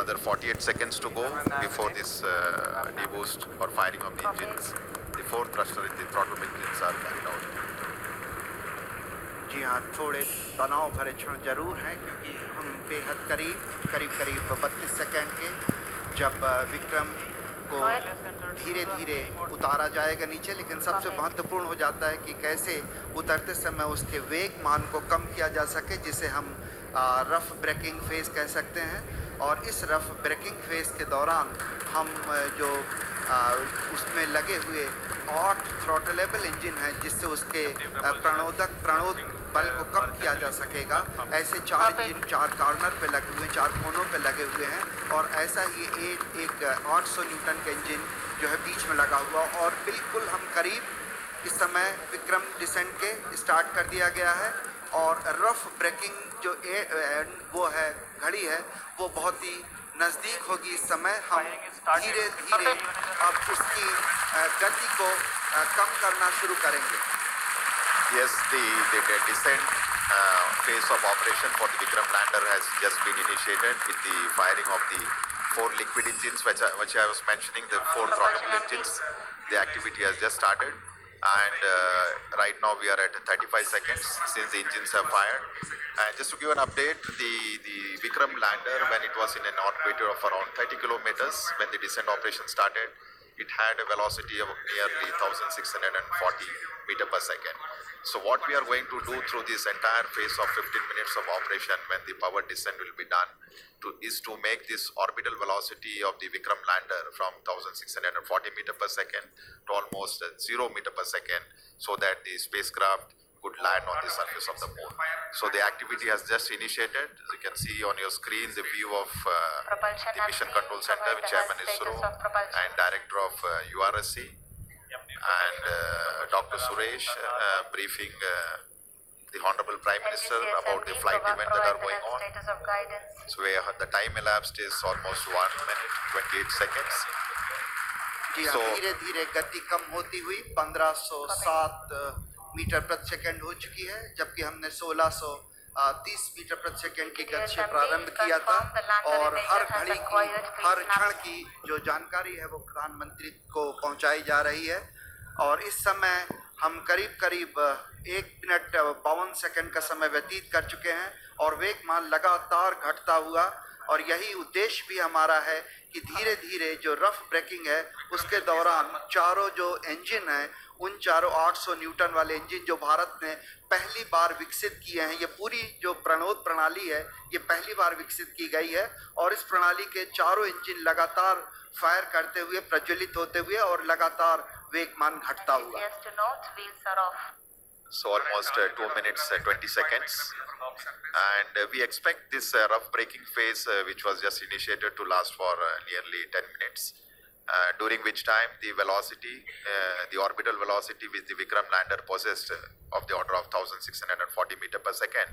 another 48 seconds to go before this deboost or firing of the engines. The fourth thruster in the throttle engines are carried out. जी हाँ, थोड़े तनाव भरे क्षण जरूर हैं क्योंकि हम बेहद करीब 32 सेकंड के जब विक्रम को धीरे धीरे उतारा जाएगा नीचे, लेकिन सबसे महत्वपूर्ण हो जाता है कि कैसे उतरते समय उसके वेग मान को कम किया जा सके, जिसे हम रफ ब्रेकिंग फेज कह सकते हैं। और इस रफ ब्रेकिंग फेज के दौरान हम जो उसमें लगे हुए 8 थ्रॉटलेबल इंजन हैं, जिससे उसके प्रणोद बल को कम किया जा सकेगा। ऐसे 4 इंजन 4 कॉर्नर पे लगे हुए, 4 कोनों पे लगे हुए हैं, और ऐसा ही एक 800 न्यूटन का इंजन जो है बीच में लगा हुआ। और बिल्कुल हम करीब इस समय विक्रम डिसेंट के स्टार्ट कर दिया गया है, और रफ ब्रेकिंग जो वो है घड़ी है वो बहुत ही नज़दीक होगी। इस समय हम धीरे धीरे अब उसकी गति को कम करना शुरू करेंगे। Yes, the descent phase of operation for the Vikram lander has just been initiated with the firing of the 4 liquid engines which I was mentioning, the 4 throttle engines. The activity has just started, and right now we are at 35 seconds since the engines have fired. And just to give an update, the Vikram lander, when it was in an orbit of around 30 kilometers, when the descent operation started, it had a velocity of nearly 1640 meter per second. So what we are going to do through this entire phase of 15 minutes of operation, when the power descent will be done, is to make this orbital velocity of the Vikram lander from 1640 meter per second to almost 0 meter per second, so that the spacecraft could land on the surface of the moon. So the activity has just initiated. As you can see on your screen, the view of the Mission Control Center, with Chairman ISRO and Director of URSC, and Dr. Suresh briefing the Honorable Prime Minister about the flight events that are going on. So the time elapsed is almost 1 minute 28 seconds. So धीरे धीरे गति कम होती हुई 1507 metre प्रति second हो चुकी है, जबकि हमने 1630 मीटर प्रति सेकंड की गति से प्रारंभ किया था। और हर घड़ी की हर क्षण की जो जानकारी है वो प्रधानमंत्री को पहुंचाई जा रही है। और इस समय हम करीब 1 मिनट 52 सेकंड का समय व्यतीत कर चुके हैं, और वेगमान लगातार घटता हुआ। और यही उद्देश्य भी हमारा है कि धीरे धीरे जो रफ ब्रेकिंग है उसके दौरान चारों जो इंजन हैं, उन चारों 800 न्यूटन वाले इंजन जो भारत ने पहली बार विकसित किए हैं, ये पूरी जो प्रणोद प्रणाली है ये पहली बार विकसित की गई है, और इस प्रणाली के चारों इंजन लगातार फायर करते हुए, प्रज्वलित होते हुए और लगातार वेगमान घटता हुआ। So almost 2 minutes 20 seconds, and we expect this rough braking phase which was just initiated to last for nearly 10 minutes, during which time the velocity, the orbital velocity which the Vikram lander possessed of the order of 1640 meter per second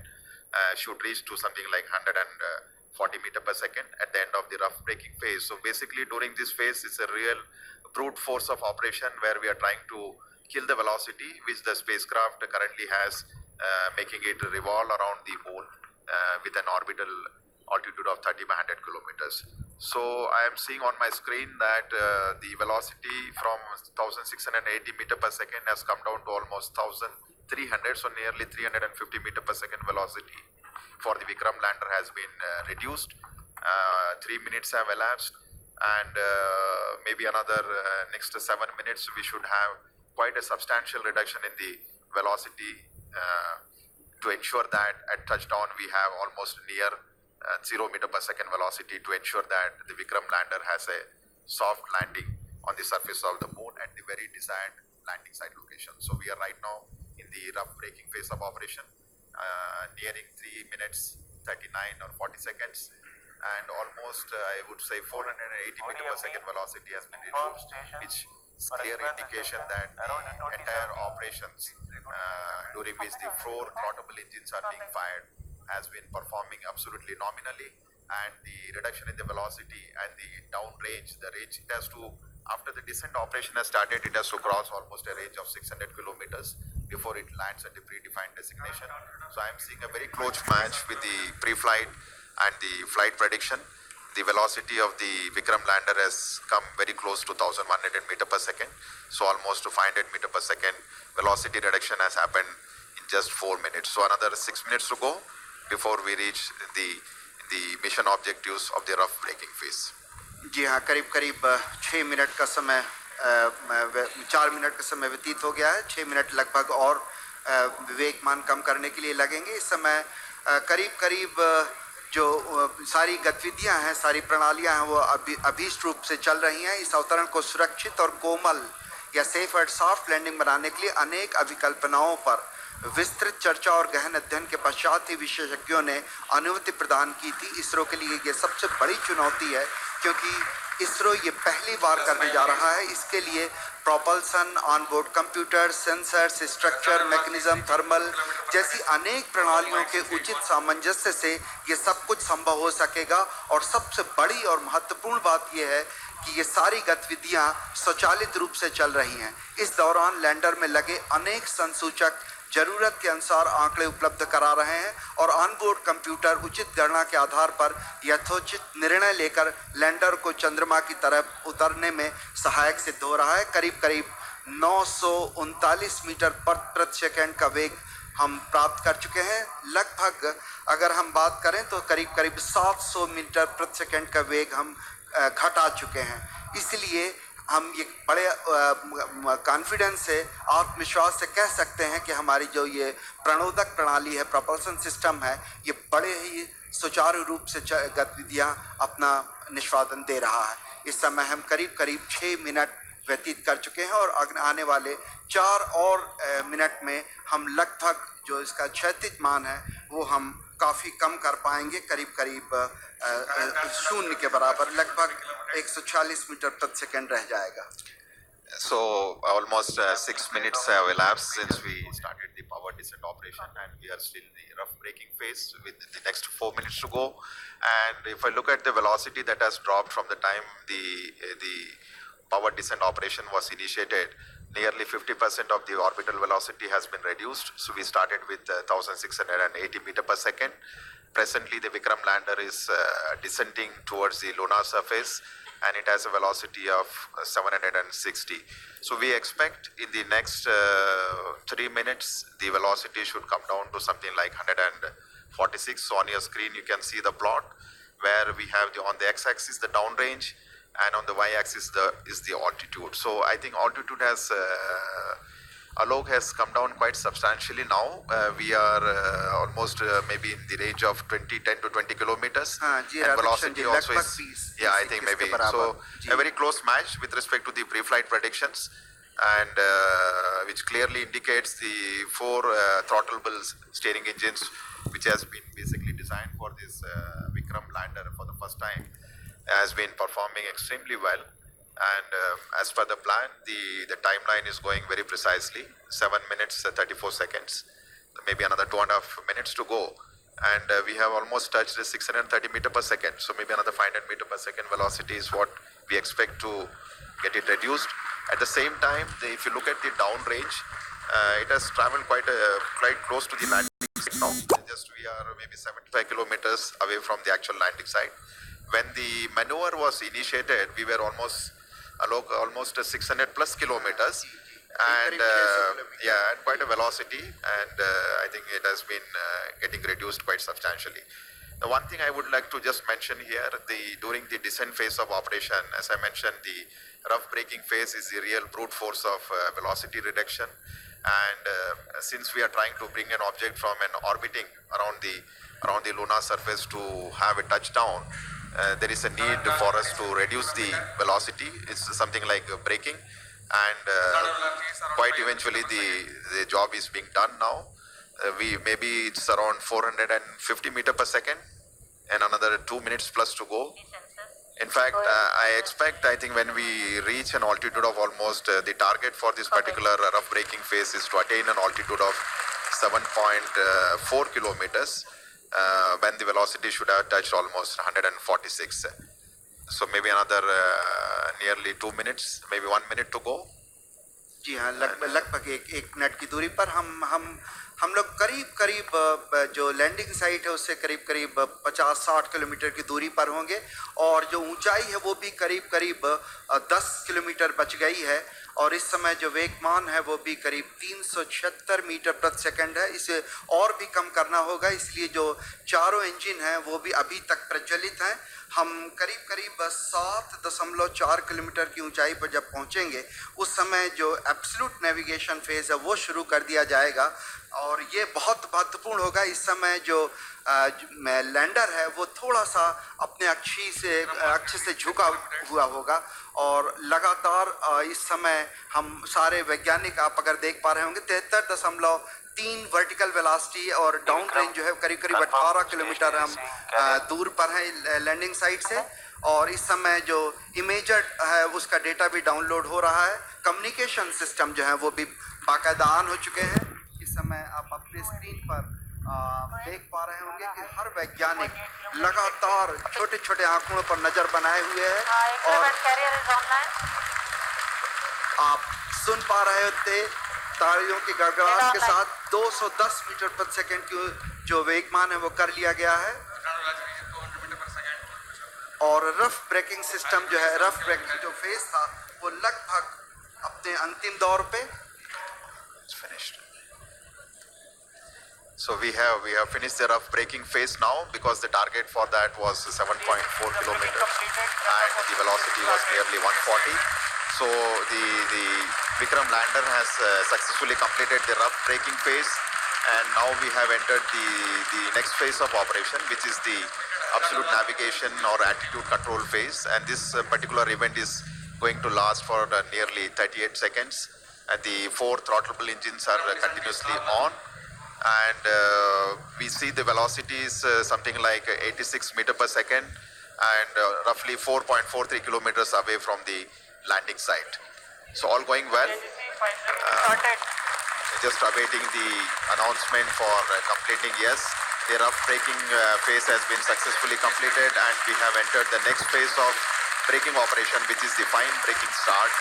should reach to something like 140 meter per second at the end of the rough braking phase. So basically during this phase it's a real brute force of operation where we are trying to kill the velocity which the spacecraft currently has, making it revolve around the moon with an orbital altitude of 30 by 100 kilometers. So I am seeing on my screen that the velocity from 1680 meter per second has come down to almost 1300, so nearly 350 meter per second velocity for the Vikram lander has been reduced. 3 minutes have elapsed, and maybe another next 7 minutes we should have quite a substantial reduction in the velocity to ensure that at touchdown we have almost near 0 meter per second velocity, to ensure that the Vikram lander has a soft landing on the surface of the moon at the very desired landing site location. So we are right now in the rough braking phase of operation, nearing 3 minutes 39 or 40 seconds, and almost I would say 480 meter per second velocity has been reduced, which is clear indication that the entire operations during which the 4 throttleable engines are being fired has been performing absolutely nominally, and the reduction in the velocity and the down range, the range it has to, after the descent operation has started, it has to cross almost a range of 600 kilometers before it lands at the predefined destination. So I am seeing a very close match with the pre-flight and the flight prediction, the velocity of the Vikram lander has come very close to 1100 meter per second. So almost to 500 meter per second velocity reduction has happened in just 4 minutes. So another 6 minutes to go before we reach the mission objectives of the rough braking phase. जी हाँ, करीब करीब 6 minute का समय 4 minute का समय व्यतीत हो गया है। 6 मिनट लगभग और विवेक मान कम करने के लिए लगेंगे। इस समय करीब करीब जो सारी गतिविधियां हैं, सारी प्रणालियां हैं, वो अभीष्ट रूप से चल रही हैं। इस अवतरण को सुरक्षित और कोमल या सेफ एंड सॉफ्ट लैंडिंग बनाने के लिए अनेक अभिकल्पनाओं पर विस्तृत चर्चा और गहन अध्ययन के पश्चात ही विशेषज्ञों ने अनुमति प्रदान की थी। इसरो के लिए ये सबसे बड़ी चुनौती है, क्योंकि इसरो ये पहली बार करने जा रहा है। इसके लिए propulsion, onboard computer, sensors, structure, mechanism, thermal जैसी अनेक प्रणालियों के उचित सामंजस्य से ये सब कुछ संभव हो सकेगा। और सबसे बड़ी और महत्वपूर्ण बात यह है कि ये सारी गतिविधियां स्वचालित रूप से चल रही हैं। इस दौरान लैंडर में लगे अनेक संसूचक जरूरत के अनुसार आंकड़े उपलब्ध करा रहे हैं और ऑनबोर्ड कंप्यूटर उचित गणना के आधार पर यथोचित निर्णय लेकर लैंडर को चंद्रमा की तरफ उतरने में सहायक सिद्ध हो रहा है। करीब करीब 939 मीटर प्रति सेकंड का वेग हम प्राप्त कर चुके हैं। लगभग अगर हम बात करें तो करीब करीब 700 मीटर प्रति सेकंड का वेग हम घटा चुके हैं। इसलिए हम ये बड़े कॉन्फिडेंस से, आत्मविश्वास से कह सकते हैं कि हमारी जो ये प्रणोदक प्रणाली है, प्रोपल्सन सिस्टम है, ये बड़े ही सुचारू रूप से गतिविधियां अपना निष्पादन दे रहा है। इस समय हम करीब करीब 6 मिनट व्यतीत कर चुके हैं और आने वाले 4 और मिनट में हम लगभग जो इसका क्षैतिज मान है वो हम काफ़ी कम कर पाएंगे। करीब करीब शून्य के बराबर, लगभग 140 मीटर प्रति सेकंड रह जाएगा। So almost 6 minutes have elapsed since we started the power descent operation, and we are still in the rough braking phase with the next 4 minutes to go. And if I look at the velocity that has dropped from the time the power descent operation was initiated, nearly 50% of the orbital velocity has been reduced. So we started with 1680 meter per second. Presently, the Vikram lander is descending towards the lunar surface, and it has a velocity of 760. So we expect in the next 3 minutes, the velocity should come down to something like 146. So on your screen, you can see the plot where we have on the x-axis the downrange, and on the y-axis is the altitude. So I think altitude has Alok has come down quite substantially now. We are almost maybe in the range of 10 to 20 kilometers. And velocity also is, yeah, I think maybe. So a very close match with respect to the pre-flight predictions, and which clearly indicates the 4 throttleable steering engines, which has been basically designed for this Vikram lander for the first time, has been performing extremely well. And as per the plan, the timeline is going very precisely, 7 minutes 34 seconds, maybe another 2.5 minutes to go, and we have almost touched the 630 meter per second. So maybe another 500 meter per second velocity is what we expect to get it reduced. At the same time, if you look at the downrange, it has traveled quite close to the landing site now. Just we are maybe 75 kilometers away from the actual landing site. When the maneuver was initiated, we were almost 600 plus kilometers, and yeah, at quite a velocity, and I think it has been getting reduced quite substantially. The one thing I would like to just mention here, during the descent phase of operation, as I mentioned, the rough braking phase is the real brute force of velocity reduction, and since we are trying to bring an object from an orbiting around the lunar surface to have a touchdown, there is a need for us to reduce the velocity. It's something like braking, and quite eventually the job is being done now. Maybe it's around 450 meter per second, and another 2 minutes plus to go. In fact, I think when we reach an altitude of almost the target for this particular rough braking phase is to attain an altitude of 7.4 kilometers. When the velocity should have touched almost 146. So maybe another nearly 2 minutes, maybe 1 minute to go. जी हाँ, लगभग एक minute की दूरी पर हम लोग करीब करीब जो लैंडिंग साइट है उससे करीब करीब 50-60 किलोमीटर की दूरी पर होंगे और जो ऊंचाई है वो भी करीब करीब 10 किलोमीटर बच गई है और इस समय जो वेगमान है वो भी करीब 376 मीटर प्रति सेकंड है। इसे और भी कम करना होगा, इसलिए जो चारों इंजन हैं वो भी अभी तक प्रज्वलित हैं। हम करीब करीब 7.4 किलोमीटर की ऊंचाई पर जब पहुंचेंगे उस समय जो एब्सोल्यूट नेविगेशन फेज है वो शुरू कर दिया जाएगा और ये बहुत महत्वपूर्ण होगा। इस समय जो लैंडर है वो थोड़ा सा अपने अक्ष से झुका हुआ होगा और लगातार इस समय हम सारे वैज्ञानिक, आप अगर देख पा रहे होंगे, 73.3 वर्टिकल वेलोसिटी और डाउन रेंज जो है करीब करीब 18 किलोमीटर हम दूर पर हैं लैंडिंग साइट से और इस समय जो इमेजर है उसका डेटा भी डाउनलोड हो रहा है। कम्युनिकेशन सिस्टम जो है वो भी बाकायदा ऑन हो चुके हैं। इस समय आप अपने स्क्रीन पर देख पा रहे होंगे कि हर वैज्ञानिक लगातार छोटे छोटे आंकड़ों पर नजर बनाए हुए है और आप सुन पा रहे थे तालियों की गड़गड़ाहट के साथ 210 मीटर प्रति सेकंड की जो वेगमान है वो कर लिया गया है और रफ ब्रेकिंग सिस्टम जो है, रफ ब्रेकिंग जो फेज था वो लगभग अपने अंतिम दौर पे finished. So we have finished the rough braking phase now because the target for that was 7.4 kilometers and the velocity was nearly 140. So the Vikram lander has successfully completed the rough braking phase and now we have entered the next phase of operation, which is the absolute navigation or attitude control phase, and this particular event is going to last for nearly 38 seconds and the 4 throttleable engines are continuously on and we see the velocity is something like 86 meter per second and roughly 4.43 kilometers away from the landing site. So all going well. Just awaiting the announcement for completing. Yes, the rough braking phase has been successfully completed and we have entered the next phase of braking operation, which is the fine braking start,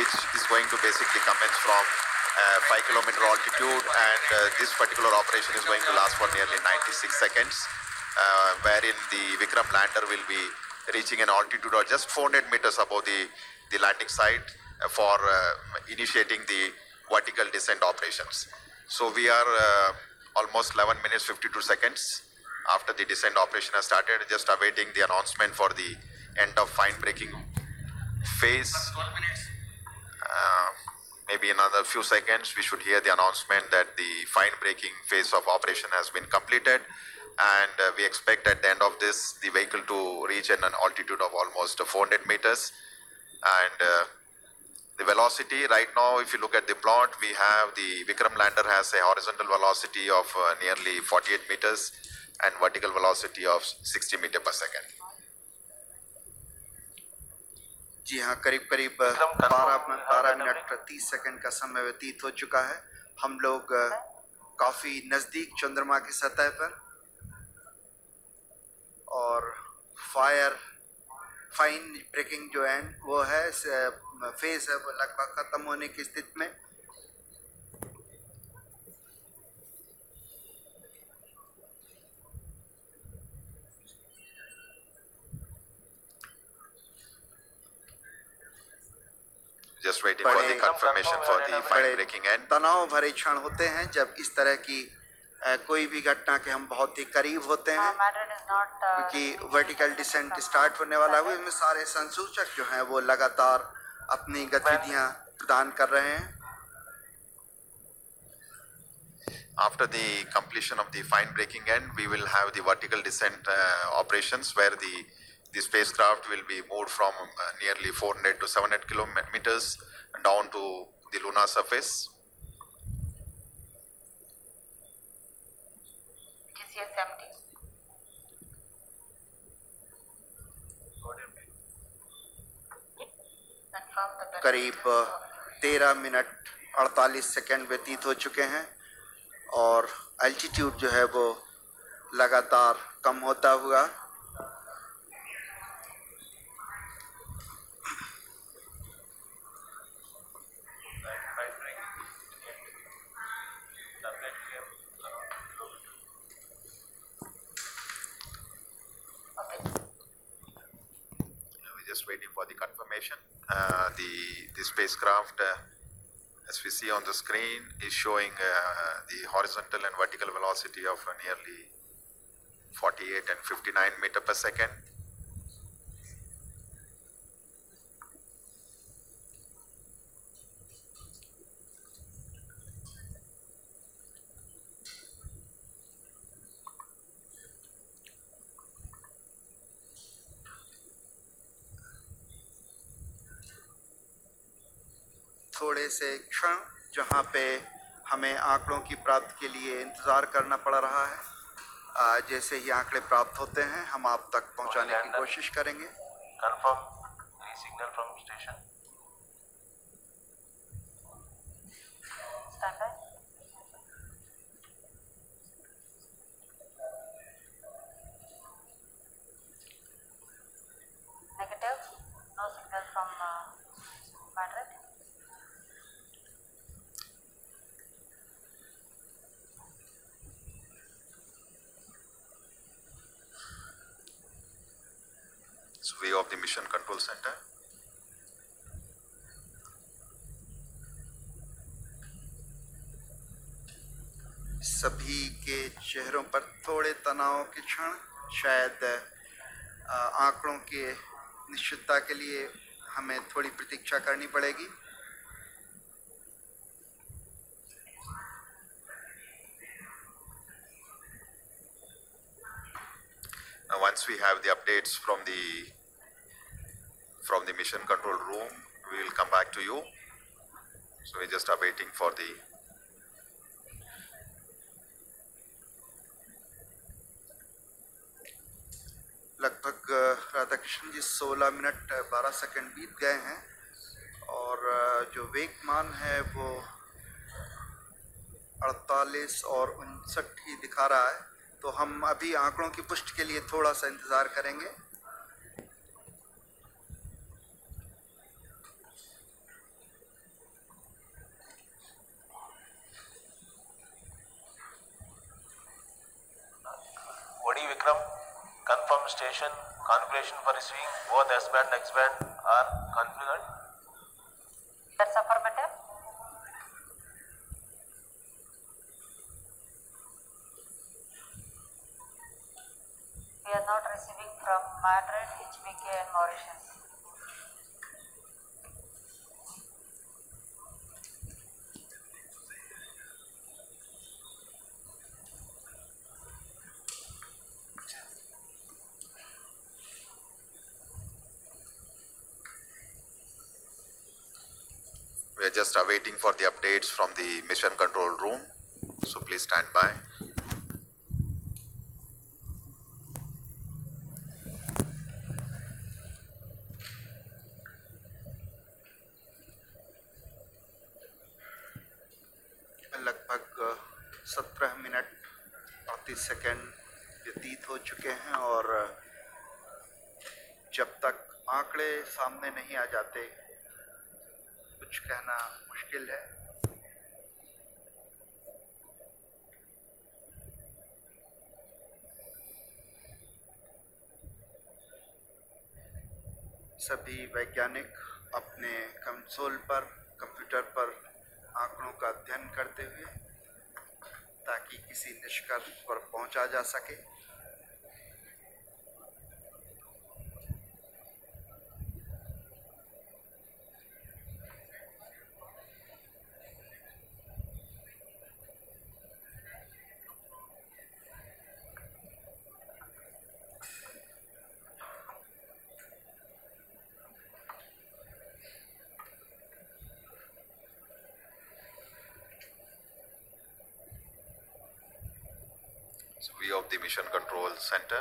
which is going to basically commence from 5 kilometer altitude and this particular operation is going to last for nearly 96 seconds wherein the Vikram lander will be reaching an altitude of just 400 meters above the landing site for initiating the vertical descent operations. So we are almost 11 minutes 52 seconds after the descent operation has started, just awaiting the announcement for the end of fine braking phase. Maybe another few seconds we should hear the announcement that the fine braking phase of operation has been completed and we expect at the end of this the vehicle to reach an altitude of almost 400 meters and the velocity right now, if you look at the plot, we have the Vikram lander has a horizontal velocity of nearly 48 meters and vertical velocity of 60 meter per second. जी हाँ, करीब करीब 12 minute 30 second का समय व्यतीत हो चुका है। हम लोग काफी नजदीक चंद्रमा की सतह पर और फाइन ब्रेकिंग जो है वो है फेज है वो लगभग खत्म होने की स्थिति में। Just waiting for the confirmation for the fine braking end. तनाव भरे क्षण होते हैं जब इस तरह की कोई भी घटना के हम बहुत ही करीब होते हैं क्योंकि वर्टिकल डिसेंट स्टार्ट होने वाला है। इसमें सारे संसूचक जो हैं वो लगातार अपनी गतिविधियां प्रदान कर रहे हैं। After the completion of the fine braking end, we will have the vertical descent operations where the spacecraft will be moved from nearly 400 to 700 kilometers down to the lunar surface. करीब 13 मिनट 48 सेकंड व्यतीत हो चुके हैं और altitude जो है वो लगातार कम होता हुआ just waiting for the confirmation. The spacecraft, as we see on the screen, is showing the horizontal and vertical velocity of nearly 48 and 59 meter per second. थोड़े से क्षण जहां पे हमें आंकड़ों की प्राप्ति के लिए इंतज़ार करना पड़ रहा है। जैसे ही आंकड़े प्राप्त होते हैं हम आप तक पहुंचाने की कोशिश करेंगे। Confirm any signal from station. Standby. Negative. No signal from Madrid. It's view of the mission control center. सभी के चेहरों पर थोड़े तनाव के क्षण, शायद आंकड़ों के निश्चितता के लिए हमें थोड़ी प्रतीक्षा करनी पड़ेगी। Now, once we have the updates from the mission control room, we will come back to you. So we're just awaiting for the लगभग राधाकृष्ण जी 16 मिनट 12 सेकंड बीत गए हैं और जो वेगमान है वो 48 और 59 ही दिखा रहा है। तो हम अभी आंकड़ों की पुष्टि के लिए थोड़ा सा इंतज़ार करेंगे। Vadi Vikram, confirm station configuration for receiving both S band and X band are configured. That's affirmative. We are not receiving from Madrid, HBK and Mauritius. we are just awaiting for the updates from the mission control room. So please stand by. लगभग 17 minute 38 second व्यतीत हो चुके हैं और जब तक आंकड़े सामने नहीं आ जाते कुछ कहना मुश्किल है। सभी वैज्ञानिक अपने कंसोल पर, कंप्यूटर पर आंकड़ों का अध्ययन करते हुए ताकि किसी निष्कर्ष पर पहुंचा जा सके। So view of the mission control center.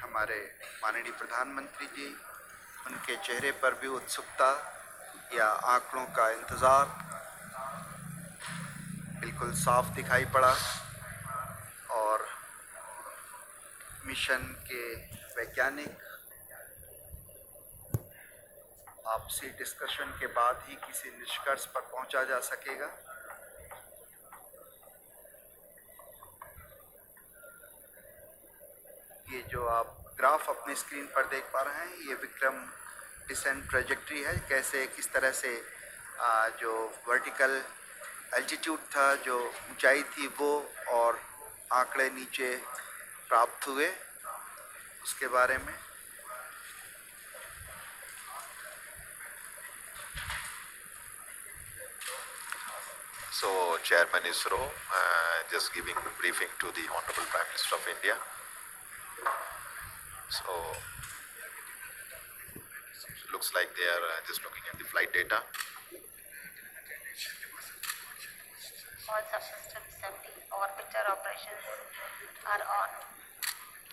हमारे माननीय प्रधानमंत्री जी, उनके चेहरे पर भी उत्सुकता या आंकड़ों का इंतज़ार बिल्कुल साफ दिखाई पड़ा और मिशन के वैज्ञानिक आपसी डिस्कशन के बाद ही किसी निष्कर्ष पर पहुंचा जा सकेगा। ये जो आप ग्राफ अपने स्क्रीन पर देख पा रहे हैं, ये विक्रम डिसेंट ट्रेजेक्ट्री है, कैसे किस तरह से जो वर्टिकल एल्टीट्यूड था, जो ऊंचाई थी वो, और आंकड़े नीचे प्राप्त हुए उसके बारे में। So, Chairman ISRO just giving briefing to the Honorable Prime Minister of India. So, looks like they are just looking at the flight data. All subsystems empty. Orbiter operations are on.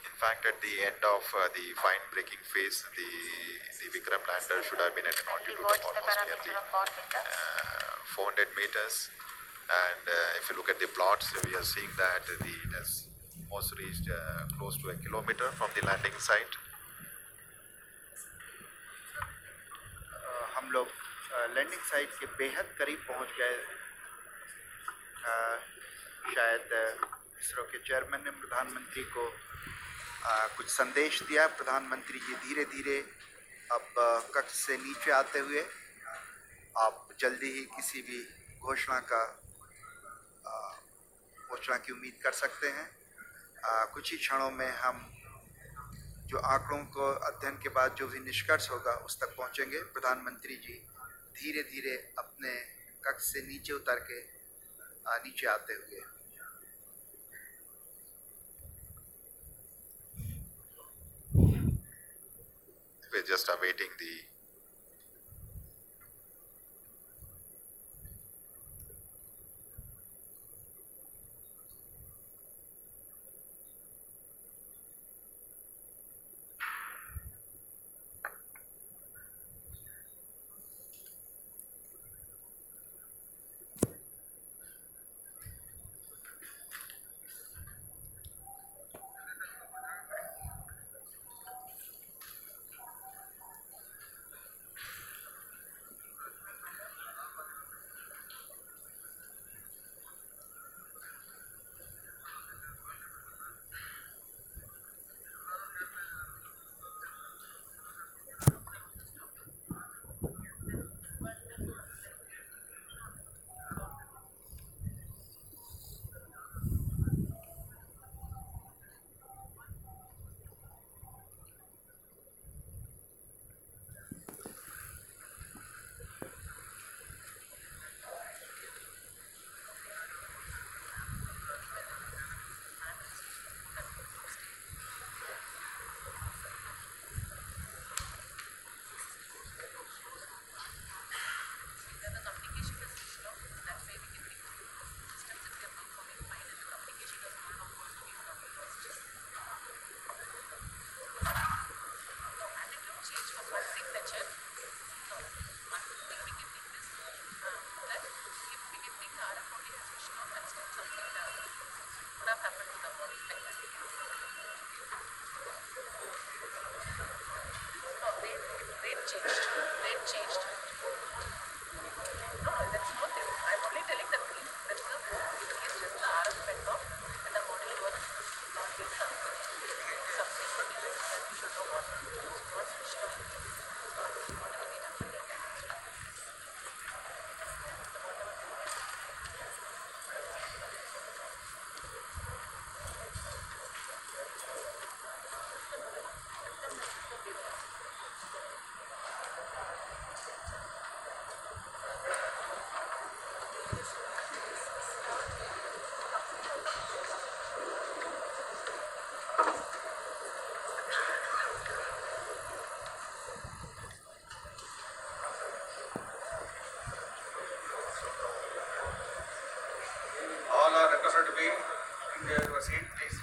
In fact, at the end of the fine braking phase, the Vikram lander should have been at an altitude of What's the almost parameter nearly of orbiter? 400 meters. And if you look at the plots, we are seeing that it has almost reached close to a kilometer from the landing site. हम लोग landing site के बेहद करीब पहुंच गए। शायद इसरो के chairman ने प्रधानमंत्री को कुछ संदेश दिया। प्रधानमंत्री जी धीरे धीरे अब कक्ष से नीचे आते हुए, आप जल्दी ही किसी भी घोषणा की उम्मीद कर सकते हैं। कुछ ही क्षणों में हम जो आंकड़ों को अध्ययन के बाद जो भी निष्कर्ष होगा उस तक पहुंचेंगे। प्रधानमंत्री जी धीरे धीरे अपने कक्ष से नीचे उतर के नीचे आते हुए। We're just awaiting the All are requested to be in their seat, please.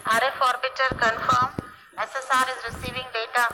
RF orbiter confirm. SSR is receiving data.